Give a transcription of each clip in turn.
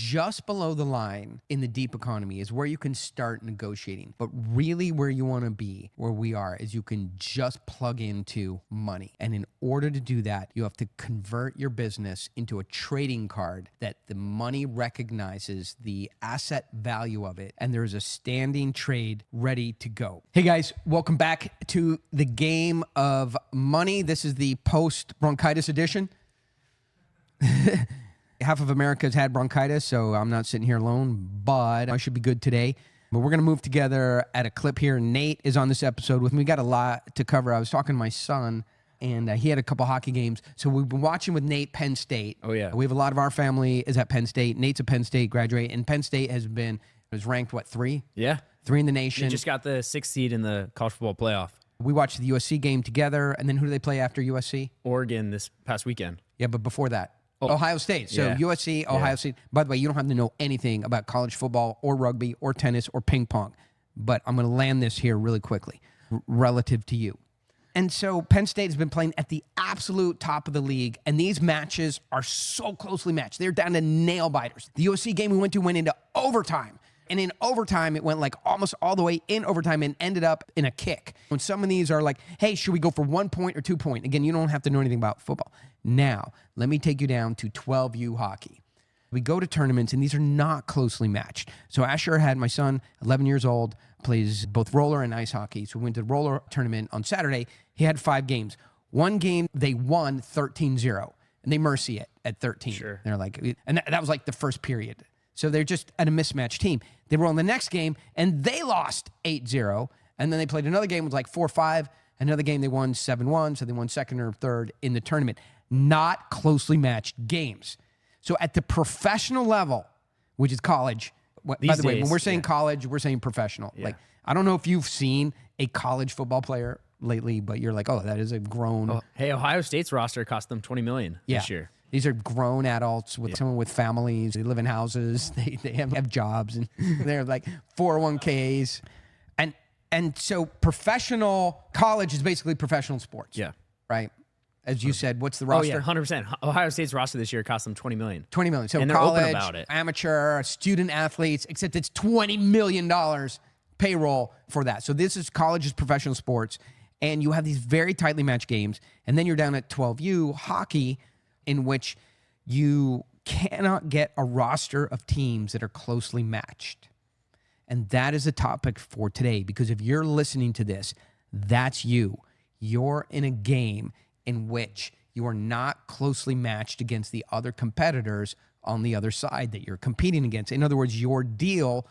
just below the line in the deep economy is where you can start negotiating. But really where you want to be, where we are, is you can just plug into money. And in order to do that, you have to convert your business into a trading card that the money recognizes the asset value of it, and there's a standing trade ready to go. Hey guys, welcome back to the game of money. This is the post-bronchitis edition. Half of America has had bronchitis, so I'm not sitting here alone, but I should be good today. But we're going to move together at a clip here. Nate is on this episode with me. We got a lot to cover. I was talking to my son, and he had a couple hockey games. So we've been watching with Nate Penn State. Oh, yeah. We have a lot of our family is at Penn State. Nate's a Penn State graduate, and Penn State was ranked, what, 3? Yeah. 3 in the nation. They just got the 6th seed in the college football playoff. We watched the USC game together, and then who do they play after USC? Oregon this past weekend. Yeah, but before that. Ohio State. So yeah. USC, Ohio State. By the way, you don't have to know anything about college football or rugby or tennis or ping pong. But I'm going to land this here really quickly relative to you. And so Penn State has been playing at the absolute top of the league, and these matches are so closely matched. They're down to nail biters. The USC game we went into overtime. And in overtime, it went like almost all the way in overtime and ended up in a kick. When some of these are like, hey, should we go for 1 point or 2 point? Again, you don't have to know anything about football. Now, let me take you down to 12U hockey. We go to tournaments, and these are not closely matched. So Asher had my son, 11 years old, plays both roller and ice hockey. So we went to the roller tournament on Saturday. He had 5 games. One game, they won 13-0, and they mercy it at 13. Sure. They're like, and that was like the first period. So they're just at a mismatched team. They were on the next game, and they lost 8-0. And then they played another game with like 4-5. Another game, they won 7-1. So they won second or third in the tournament. Not closely matched games. So at the professional level, which is college, by the way, when we're saying college, we're saying professional. Yeah. Like, I don't know if you've seen a college football player lately, but you're like, oh, that is a grown. Oh, hey, Ohio State's roster cost them $20 million this year. These are grown adults with someone with families. They live in houses. They have jobs, and they're like 401ks. And so professional college is basically professional sports. Yeah. Right? As you said, what's the roster? Oh, yeah, 100%. Ohio State's roster this year cost them $20 million. $20 million. So and they're college, open about it. Amateur, student athletes, except it's $20 million payroll for that. So this is college's professional sports, and you have these very tightly matched games, and then you're down at 12U hockey, in which you cannot get a roster of teams that are closely matched. And that is a topic for today, because if you're listening to this, that's you. You're in a game in which you are not closely matched against the other competitors on the other side that you're competing against. In other words, your deal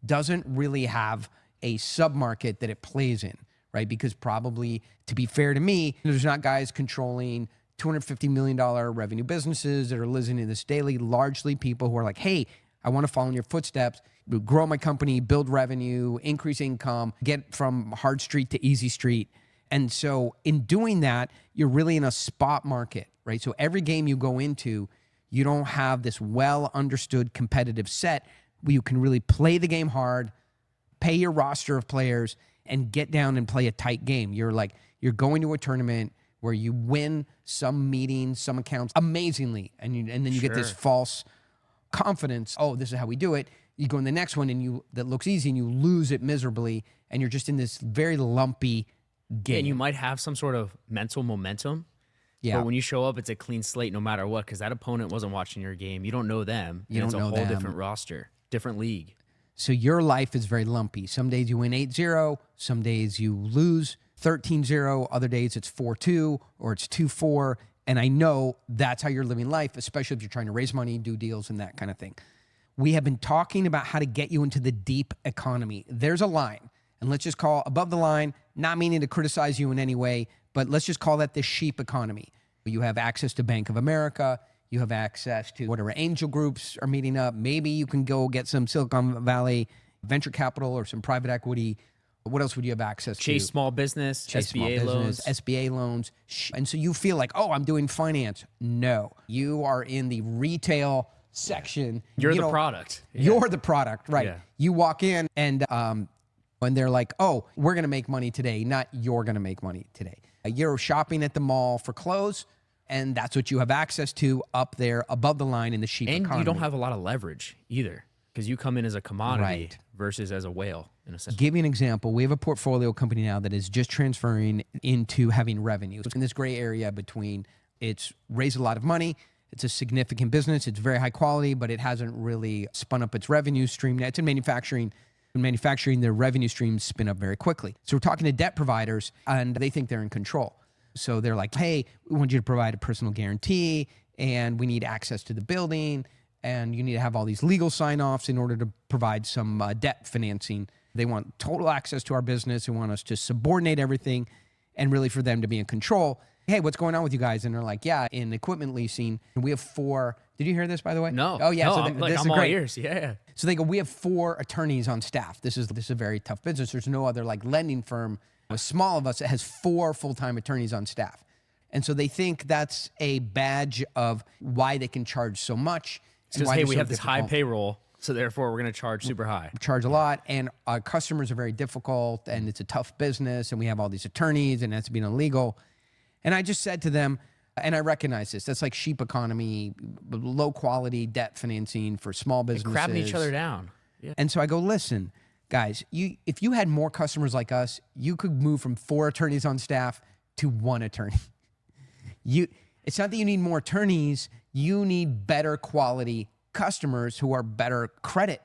doesn't really have a submarket that it plays in, right? Because probably, to be fair to me, there's not guys controlling $250 million revenue businesses that are listening to this daily, largely people who are like, hey, I want to follow in your footsteps, grow my company, build revenue, increase income, get from hard street to easy street. And so in doing that, you're really in a spot market, right? So every game you go into, you don't have this well understood competitive set where you can really play the game hard, pay your roster of players, and get down and play a tight game. You're going to a tournament where you win some meetings, some accounts amazingly, and then you get this false confidence. Oh, this is how we do it. You go in the next one, and that looks easy, and you lose it miserably, and you're just in this very lumpy game. And you might have some sort of mental momentum. Yeah. But when you show up, it's a clean slate no matter what, because that opponent wasn't watching your game. You don't know them. It's a whole different roster, different league. So your life is very lumpy. Some days you win 8-0. Some days you lose 13-0. Other days it's 4-2 or it's 2-4. And I know that's how you're living life, especially if you're trying to raise money, do deals, and that kind of thing. We have been talking about how to get you into the deep economy. There's a line, and let's just call above the line, not meaning to criticize you in any way, but let's just call that the sheep economy. You have access to Bank of America. You have access to whatever angel groups are meeting up. Maybe you can go get some Silicon Valley venture capital or some private equity. What else would you have access to? Chase small business, SBA loans. And so you feel like, oh, I'm doing finance. No, you are in the retail section. You're the product. You're the product, right? Yeah. You walk in and they're like, oh, we're going to make money today, not you're going to make money today. You're shopping at the mall for clothes, And that's what you have access to up there above the line in the sheep economy. And you don't have a lot of leverage either, because you come in as a commodity versus as a whale, in a sense. Give you an example. We have a portfolio company now that is just transferring into having revenue. It's in this gray area between it's raised a lot of money, it's a significant business, it's very high quality, but it hasn't really spun up its revenue stream. It's in manufacturing. In manufacturing, their revenue streams spin up very quickly. So we're talking to debt providers, and they think they're in control. So they're like, hey, we want you to provide a personal guarantee, and we need access to the building, and you need to have all these legal sign-offs in order to provide some debt financing. They want total access to our business. They want us to subordinate everything and really for them to be in control. Hey, what's going on with you guys? And they're like, yeah, in equipment leasing, we have 4. Did you hear this, by the way? No. Oh, yeah. No, So I'm is all great. ears. Yeah. So they go, we have 4 attorneys on staff. This is a very tough business. There's no other like lending firm, as small of us, that has 4 full-time attorneys on staff. And so they think that's a badge of why they can charge so much. It's just, hey, we have this high payroll, so therefore we're going to charge super high. Charge a lot, and our customers are very difficult, and it's a tough business, and we have all these attorneys, and that's being illegal. And I just said to them, and I recognize this, that's like sheep economy, low quality debt financing for small businesses. Crabbing each other down. Yeah. And so I go, listen, guys, if you had more customers like us, you could move from 4 attorneys on staff to 1 attorney. It's not that you need more attorneys, you need better quality customers who are better credit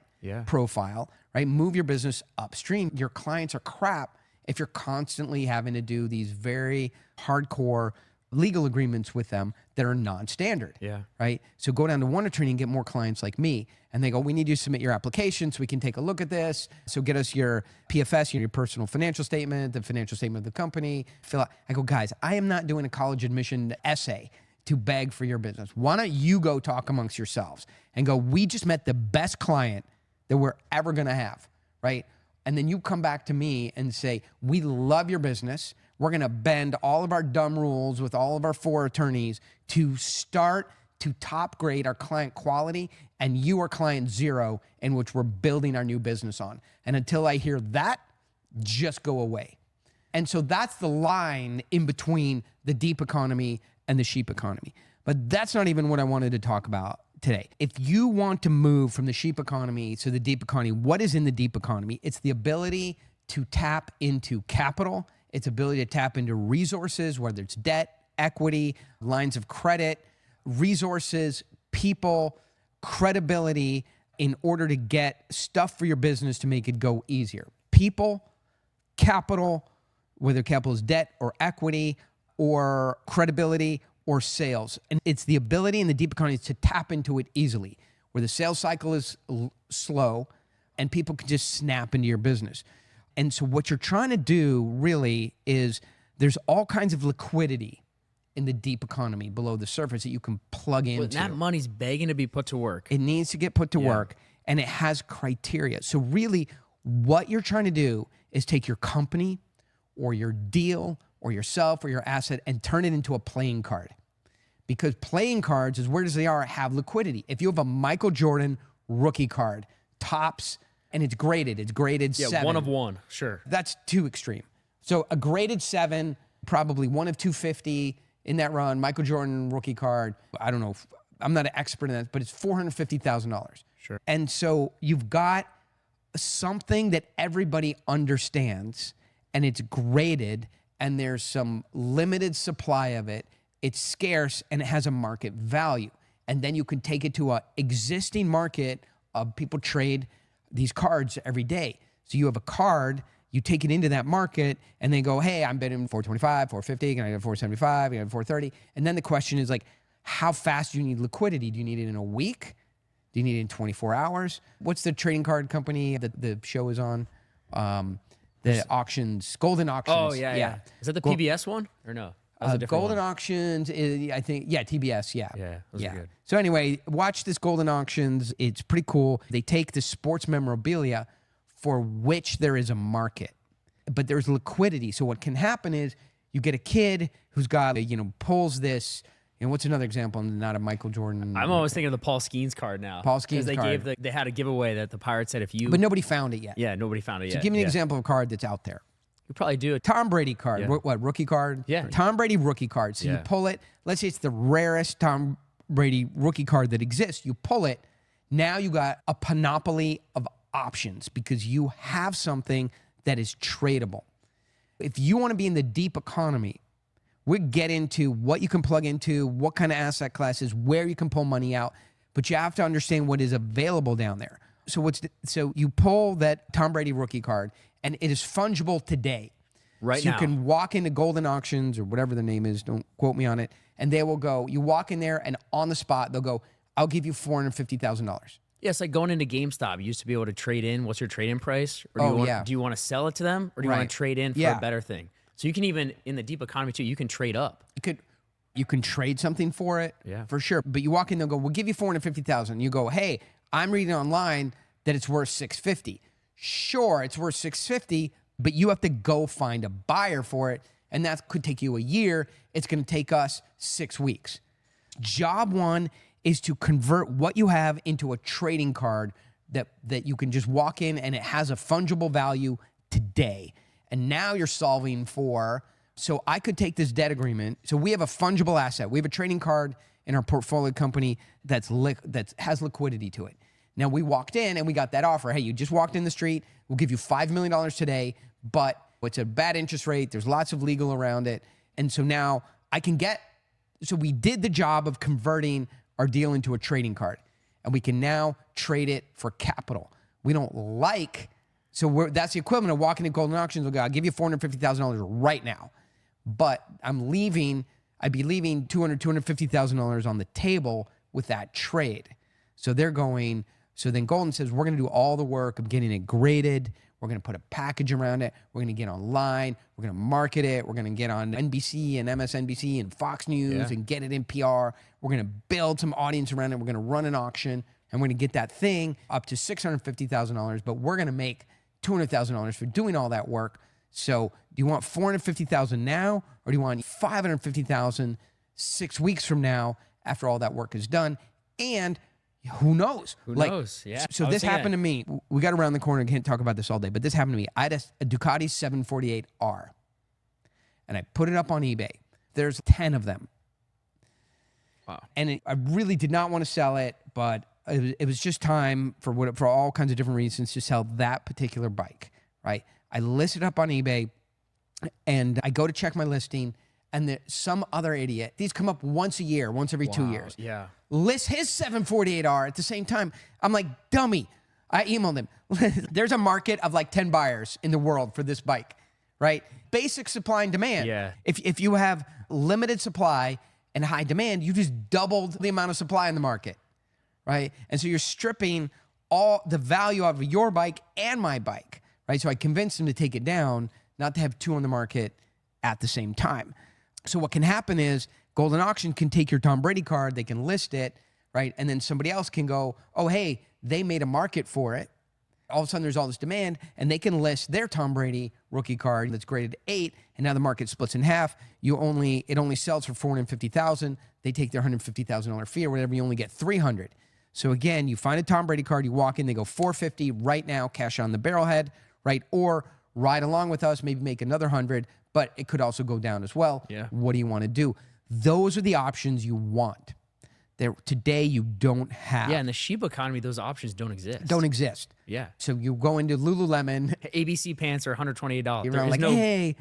profile, right? Move your business upstream. Your clients are crap if you're constantly having to do these very hardcore legal agreements with them that are non-standard, right? So go down to 1 attorney and get more clients like me. And they go, we need you to submit your application so we can take a look at this. So get us your PFS, your personal financial statement, the financial statement of the company. Fill out. I go, guys, I am not doing a college admission essay to beg for your business. Why don't you go talk amongst yourselves and go, we just met the best client that we're ever going to have, right? And then you come back to me and say, we love your business. We're going to bend all of our dumb rules with all of our 4 attorneys to start to top grade our client quality, and you are client 0 in which we're building our new business on. And until I hear that, just go away. And so that's the line in between the deep economy and the sheep economy. But that's not even what I wanted to talk about today. If you want to move from the sheep economy to the deep economy, what is in the deep economy? It's the ability to tap into capital. It's ability to tap into resources, whether it's debt, equity, lines of credit, resources, people, credibility, in order to get stuff for your business to make it go easier. People, capital, whether capital is debt or equity or credibility or sales. And it's the ability in the deep economy to tap into it easily, where the sales cycle is slow and people can just snap into your business. And so what you're trying to do really is there's all kinds of liquidity in the deep economy below the surface that you can plug into. But that money's begging to be put to work. It needs to get put to work, and it has criteria. So really what you're trying to do is take your company or your deal or yourself or your asset and turn it into a playing card. Because playing cards, as weird as they are, have liquidity. If you have a Michael Jordan rookie card, tops, and it's graded 7. 1 of 1, sure. That's too extreme. So a graded 7, probably 1 of 250 in that run, Michael Jordan rookie card. I don't know, I'm not an expert in that, but it's $450,000. Sure. And so you've got something that everybody understands, and it's graded, and there's some limited supply of it. It's scarce, and it has a market value. And then you can take it to an existing market of people trade these cards every day. So you have a card, you take it into that market, and they go, hey, I'm bidding 425, 450, can I get 475, can I get 430? And then the question is like, how fast do you need liquidity? Do you need it in a week? Do you need it in 24 hours? What's the trading card company that the show is on? The auctions, Golden Auctions. Oh, yeah. Is that the PBS one or no? Golden Auctions, I think, TBS, Yeah, those are good. So anyway, watch this Golden Auctions. It's pretty cool. They take the sports memorabilia for which there is a market, but there's liquidity. So what can happen is you get a kid who's got, pulls this. And what's another example? Not a Michael Jordan. I'm always thinking of the Paul Skeens card now. Paul Skeens card. They had a giveaway that the Pirates said if you. But nobody found it yet. Yeah, nobody found it yet. So give me an example of a card that's out there. You probably do it. Tom Brady card. Yeah. What, rookie card? Yeah. Tom Brady rookie card. So you pull it. Let's say it's the rarest Tom Brady rookie card that exists. You pull it. Now you got a panoply of options because you have something that is tradable. If you want to be in the deep economy, we get into what you can plug into, what kind of asset classes, where you can pull money out, but you have to understand what is available down there. So you pull that Tom Brady rookie card, and it is fungible today. Right so now. You can walk into Golden Auctions or whatever the name is, don't quote me on it, and they will go, you walk in there and on the spot, they'll go, I'll give you $450,000. Yeah, it's like going into GameStop. You used to be able to trade in. What's your trade-in price? Or do you want to sell it to them? Or do you want to trade in for a better thing? So you can even, in the deep economy too, you can trade up. You can trade something for it, for sure. But you walk in, they'll go, we'll give you $450,000. You go, hey, I'm reading online that it's worth $650. Sure, it's worth $650, but you have to go find a buyer for it, and that could take you a year. It's going to take us 6 weeks. Job one is to convert what you have into a trading card that you can just walk in and it has a fungible value today. And now you're solving for, so I could take this debt agreement. So we have a fungible asset. We have a trading card in our portfolio company that has liquidity to it. Now we walked in and we got that offer. Hey, you just walked in the street. We'll give you $5 million today, but it's a bad interest rate. There's lots of legal around it. And so now so we did the job of converting our deal into a trading card, and we can now trade it for capital. We don't that's the equivalent of walking to Golden Auctions. We'll go, I'll give you $450,000 right now, but I'd be leaving $250,000 on the table with that trade. So then Golden says, we're going to do all the work of getting it graded. We're going to put a package around it. We're going to get online. We're going to market it. We're going to get on NBC and MSNBC and Fox News and get it in PR. We're going to build some audience around it. We're going to run an auction, and we're going to get that thing up to $650,000, but we're going to make $200,000 for doing all that work. So do you want $450,000 now, or do you want $550,000 6 weeks from now after all that work is done? And who knows? Who knows? Yeah. So this happened to me. We got around the corner. Can't talk about this all day, but this happened to me. I had a Ducati 748R, and I put it up on eBay. There's 10 of them. Wow. And I really did not want to sell it, but it was just time for all kinds of different reasons to sell that particular bike, right? I listed up on eBay, and I go to check my listing, and some other idiot, these come up once a year, once every 2 years. Yeah. Lists his 748R at the same time. I'm like, dummy. I emailed him. There's a market of like 10 buyers in the world for this bike, right? Basic supply and demand. Yeah. If you have limited supply and high demand, you just doubled the amount of supply in the market, right? And so you're stripping all the value out of your bike and my bike, right? So I convinced him to take it down, not to have two on the market at the same time. So what can happen is Golden Auction can take your Tom Brady card, they can list it, right? And then somebody else can go, oh, hey, they made a market for it. All of a sudden there's all this demand, and they can list their Tom Brady rookie card that's graded 8, and now the market splits in half. It only sells for $450,000. They take their $150,000 fee or whatever, you only get $300. So again, you find a Tom Brady card, you walk in, they go $450 right now, cash on the barrelhead, right? Or ride along with us, maybe make another 100, but it could also go down as well. Yeah. What do you want to do? Those are the options you want. Today you don't have. Yeah, in the sheep economy, those options don't exist. Don't exist. Yeah. So you go into Lululemon. ABC pants are $128. You're like, hey,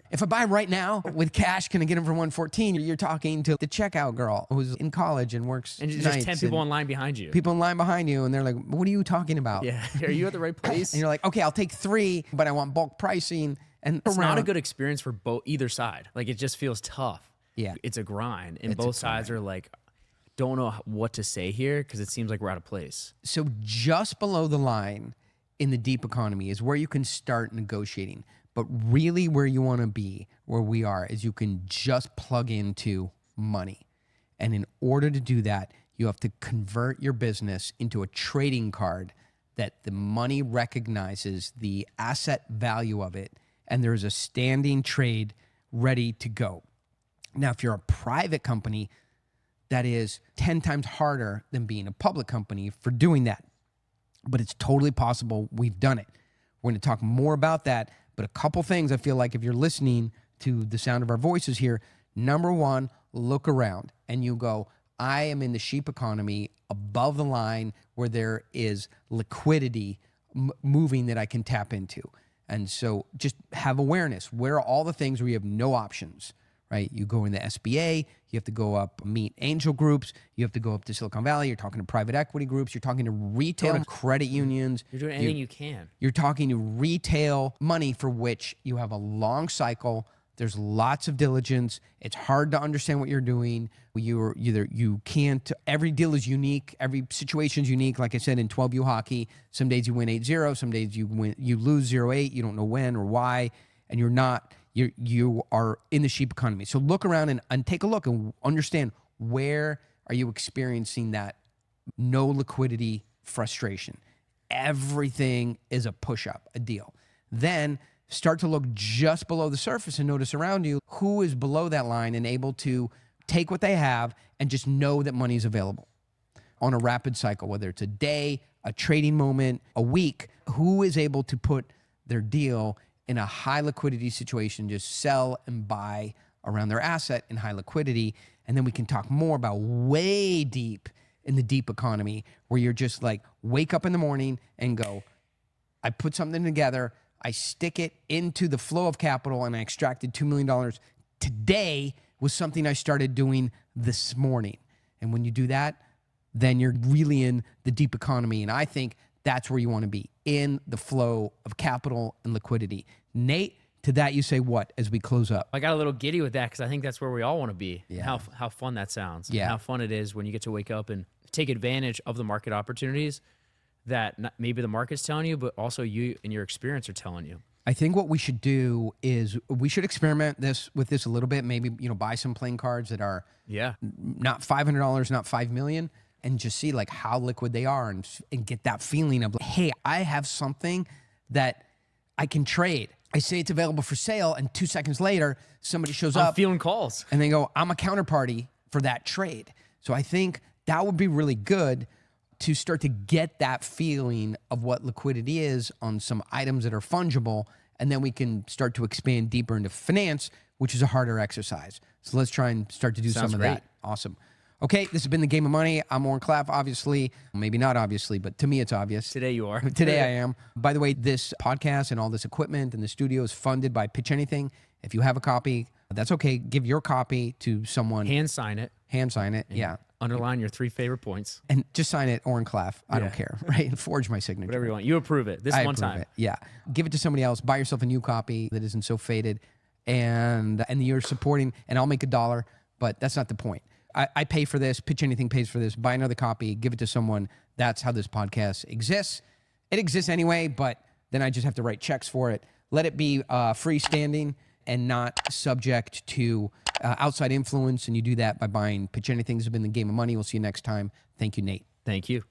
if I buy right now with cash, can I get them for $114? You're talking to the checkout girl who's in college and works and there's nights 10 people in line behind you. People in line behind you, and they're like, what are you talking about? Yeah. Are you at the right place? And you're like, okay, I'll take 3, but I want bulk pricing. And it's not a good experience for either side. Like, it just feels tough. Yeah. It's a grind. And both sides are like, don't know what to say here because it seems like we're out of place. So just below the line in the deep economy is where you can start negotiating. But really where you want to be, where we are, is you can just plug into money. And in order to do that, you have to convert your business into a trading card that the money recognizes the asset value of it, and there's a standing trade ready to go. Now, if you're a private company, that is 10 times harder than being a public company for doing that. But it's totally possible. We've done it. We're going to talk more about that. But a couple things I feel like if you're listening to the sound of our voices here, number one, look around and you go, I am in the sheep economy above the line where there is liquidity moving that I can tap into. And so just have awareness. Where are all the things where you have no options, right? You go in the SBA, you have to go up, meet angel groups, you have to go up to Silicon Valley, you're talking to private equity groups, you're talking to retail credit unions. You're doing anything you can. You're talking to retail money for which you have a long cycle. There's lots of diligence. It's hard to understand what you're doing. You can't, every deal is unique. Every situation is unique. Like I said, in 12U hockey, some days you win 8-0, some days you lose 0-8. You don't know when or why. And you are in the sheep economy. So look around and take a look and understand, where are you experiencing that no liquidity frustration? Everything is a push-up, a deal. Then start to look just below the surface and notice around you who is below that line and able to take what they have and just know that money is available on a rapid cycle, whether it's a day, a trading moment, a week. Who is able to put their deal in a high liquidity situation, just sell and buy around their asset in high liquidity. And then we can talk more about way deep in the deep economy, where you're just like, wake up in the morning and go, I put something together, I stick it into the flow of capital, and I extracted $2 million today was something I started doing this morning. And when you do that, then you're really in the deep economy. And I think that's where you want to be, in the flow of capital and liquidity. Nate, to that you say what as we close up? I got a little giddy with that because I think that's where we all want to be. Yeah. How fun that sounds. Yeah. And how fun it is when you get to wake up and take advantage of the market opportunities that maybe the market's telling you, but also you and your experience are telling you. I think what we should do is we should experiment with this a little bit. Maybe, buy some playing cards that are not $500, not $5 million, and just see like how liquid they are and get that feeling of, hey, I have something that I can trade. I say it's available for sale, and 2 seconds later, somebody shows up. I'm feeling calls. And they go, I'm a counterparty for that trade. So I think that would be really good to start to get that feeling of what liquidity is on some items that are fungible. And then we can start to expand deeper into finance, which is a harder exercise. So let's try and start to do some of that. Awesome. Okay, this has been The Game of Money. I'm Oren Claff, obviously. Maybe not obviously, but to me it's obvious. Today you are. Today I am. By the way, this podcast and all this equipment and the studio is funded by Pitch Anything. If you have a copy, that's okay. Give your copy to someone. Hand sign it. Yeah. Underline your 3 favorite points. And just sign it, Oren Claff. I don't care, right? Forge my signature. Whatever you want. You approve it. This one time. Yeah. Give it to somebody else. Buy yourself a new copy that isn't so faded. And you're supporting, and I'll make $1, but that's not the point. I pay for this. Pitch Anything pays for this. Buy another copy. Give it to someone. That's how this podcast exists. It exists anyway, but then I just have to write checks for it. Let it be freestanding and not subject to outside influence. And you do that by buying Pitch Anything. This has been The Game of Money. We'll see you next time. Thank you, Nate. Thank you.